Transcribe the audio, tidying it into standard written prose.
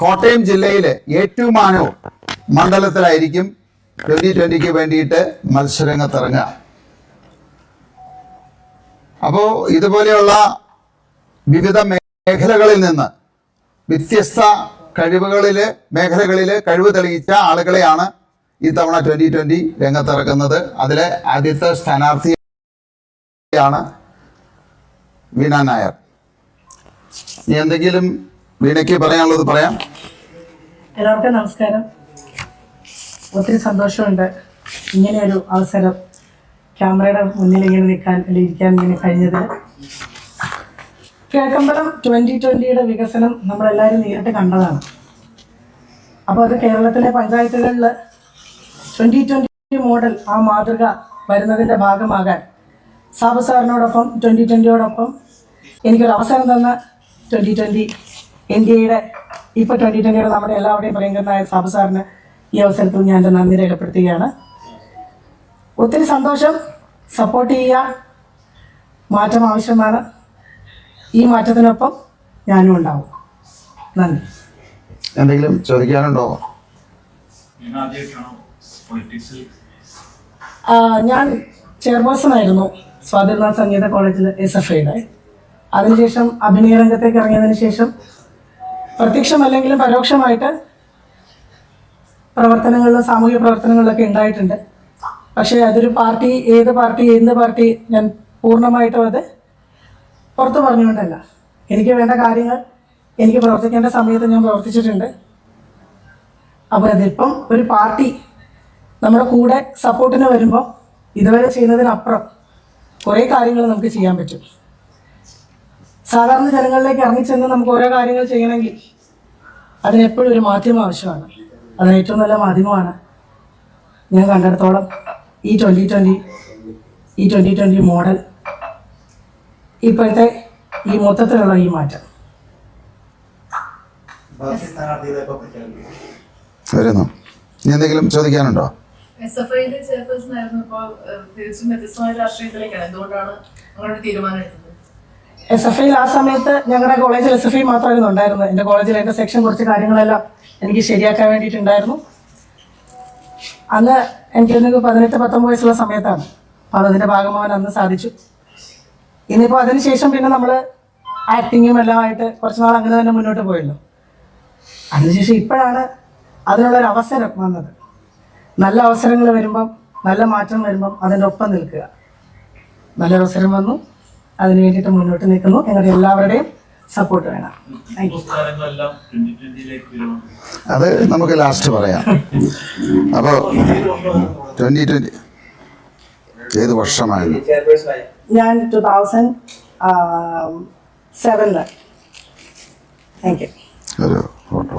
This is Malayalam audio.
കോട്ടയം ജില്ലയിലെ ഏറ്റുമാനൂർ മണ്ഡലത്തിലായിരിക്കും 2020 വേണ്ടിയിട്ട് മത്സരരംഗത്തിറങ്ങുക. അപ്പോൾ ഇതുപോലെയുള്ള വിവിധ മേഖലകളിൽ നിന്ന് വ്യത്യസ്ത മേഖലകളിൽ കഴിവ് തെളിയിച്ച ആളുകളെയാണ് ഇത്തവണ 2020 രംഗത്തിറക്കുന്നത്. അതിലെ ആദ്യത്തെ സ്ഥാനാർത്ഥിയാണ് വീണ നായർ. ഇനി എന്തെങ്കിലും വീണയ്ക്ക് പറയാനുള്ളത് പറയാം. എല്ലാവർക്കും നമസ്കാരം. ഒത്തിരി സന്തോഷമുണ്ട് ഇങ്ങനെയൊരു അവസരം ക്യാമറയുടെ മുന്നിൽ ഇങ്ങനെ ഇരിക്കാൻ ഇങ്ങനെ കഴിഞ്ഞതിൽ. കിഴക്കമ്പലം 2020 വികസനം നമ്മളെല്ലാവരും നേരിട്ട് കണ്ടതാണ്. അപ്പോൾ അത് കേരളത്തിലെ പഞ്ചായത്തുകളിൽ 2020 മോഡൽ ആ മാതൃക വരുന്നതിൻ്റെ ഭാഗമാകാൻ സാബു സാറിനോടൊപ്പം 2020 എനിക്കൊരു അവസരം തന്ന 2020 ഇന്ത്യയുടെ ഇപ്പോൾ 2020 നമ്മുടെ എല്ലാവരുടെയും പ്രിയങ്കരനായ സാബു സാറിന് ഈ അവസരത്തിൽ ഞാൻ എൻ്റെ നന്ദി രേഖപ്പെടുത്തുകയാണ്. ഒത്തിരി സന്തോഷം. സപ്പോർട്ട് ചെയ്യുക. മാറ്റം ആവശ്യമാണ്. ഈ മാറ്റത്തിനൊപ്പം ഞാനും ഉണ്ടാവും. നന്ദി. എന്തെങ്കിലും ചോദിക്കാനുണ്ടോ? ഞാൻ ചെയർപേഴ്സൺ ആയിരുന്നു സ്വാതിനാഥ് സംഗീത കോളേജിൽ SFIയുടെ. അതിനുശേഷം അഭിനയ രംഗത്തേക്ക് ഇറങ്ങിയതിന് ശേഷം പ്രത്യക്ഷമല്ലെങ്കിലും പരോക്ഷമായിട്ട് പ്രവർത്തനങ്ങളിലും സാമൂഹിക പ്രവർത്തനങ്ങളിലൊക്കെ ഉണ്ടായിട്ടുണ്ട്. പക്ഷേ അതൊരു എന്ത് പാർട്ടി ഞാൻ പൂർണ്ണമായിട്ടും അത് പുറത്തു പറഞ്ഞുകൊണ്ടല്ല. എനിക്ക് വേണ്ട കാര്യങ്ങൾ എനിക്ക് പ്രവർത്തിക്കേണ്ട സമയത്ത് ഞാൻ പ്രവർത്തിച്ചിട്ടുണ്ട്. അപ്പോൾ അതിപ്പം ഒരു പാർട്ടി നമ്മുടെ കൂടെ സപ്പോർട്ടിന് വരുമ്പോൾ ഇതുവരെ ചെയ്യുന്നതിനപ്പുറം കുറേ കാര്യങ്ങൾ നമുക്ക് ചെയ്യാൻ പറ്റും. സാധാരണ ജനങ്ങളിലേക്ക് ഇറങ്ങിച്ചെന്ന് നമുക്ക് ഓരോ കാര്യങ്ങൾ ചെയ്യണമെങ്കിൽ അതിനെപ്പോഴും ഒരു മാധ്യമം ആവശ്യമാണ്. അതിന് ഏറ്റവും നല്ല മാധ്യമമാണ് ഞാൻ കണ്ടിടത്തോളം ഈ 2020 മോഡൽ, ഇപ്പോഴത്തെ ഈ മൊത്തത്തിലുള്ള ഈ മാറ്റം. എന്തെങ്കിലും ചോദിക്കാനുണ്ടോ? SFIയിലെ ചെയർപേഴ്സൺ ആയിരുന്നു. ഇപ്പോൾ തികച്ചും വ്യത്യസ്തമായ രാഷ്ട്രീയത്തിലേക്കാണ്. എന്തുകൊണ്ടാണ് നിങ്ങളുടെ തീരുമാനം എടുത്തത്? SFIയിൽ ആ സമയത്ത് ഞങ്ങളുടെ കോളേജിൽ SFI മാത്രമായിരുന്നു ഉണ്ടായിരുന്നത്. എൻ്റെ കോളേജിൽ എൻ്റെ സെക്ഷൻ കുറച്ച് കാര്യങ്ങളെല്ലാം എനിക്ക് ശരിയാക്കാൻ വേണ്ടിയിട്ടുണ്ടായിരുന്നു. അന്ന് എനിക്ക് 18-19 വയസ്സുള്ള സമയത്താണ്. അപ്പോൾ അതിൻ്റെ ഭാഗമാവാൻ അന്ന് സാധിച്ചു. ഇനിയിപ്പോൾ അതിനുശേഷം പിന്നെ നമ്മൾ ആക്ടിങ്ങും എല്ലാമായിട്ട് കുറച്ച് നാൾ അങ്ങനെ തന്നെ മുന്നോട്ട് പോയല്ലോ. അതിനുശേഷം ഇപ്പോഴാണ് അതിനുള്ളൊരു അവസരം വന്നത്. നല്ല അവസരങ്ങൾ വരുമ്പം, നല്ല മാറ്റം വരുമ്പം അതിൻ്റെ ഒപ്പം നിൽക്കുക. നല്ല അവസരം വന്നു, അതിന് വേണ്ടിയിട്ട് മുന്നോട്ട് നിൽക്കുന്നു. ഞങ്ങളുടെ എല്ലാവരുടെയും സപ്പോർട്ട് വേണം. Thank you. അത് നമുക്ക് ലാസ്റ്റ് പറയാം. അപ്പോൾ 2020 ഏത് വർഷമായിരുന്നു? ഞാൻ 2007. Thank you. ഒരു ഫോട്ടോ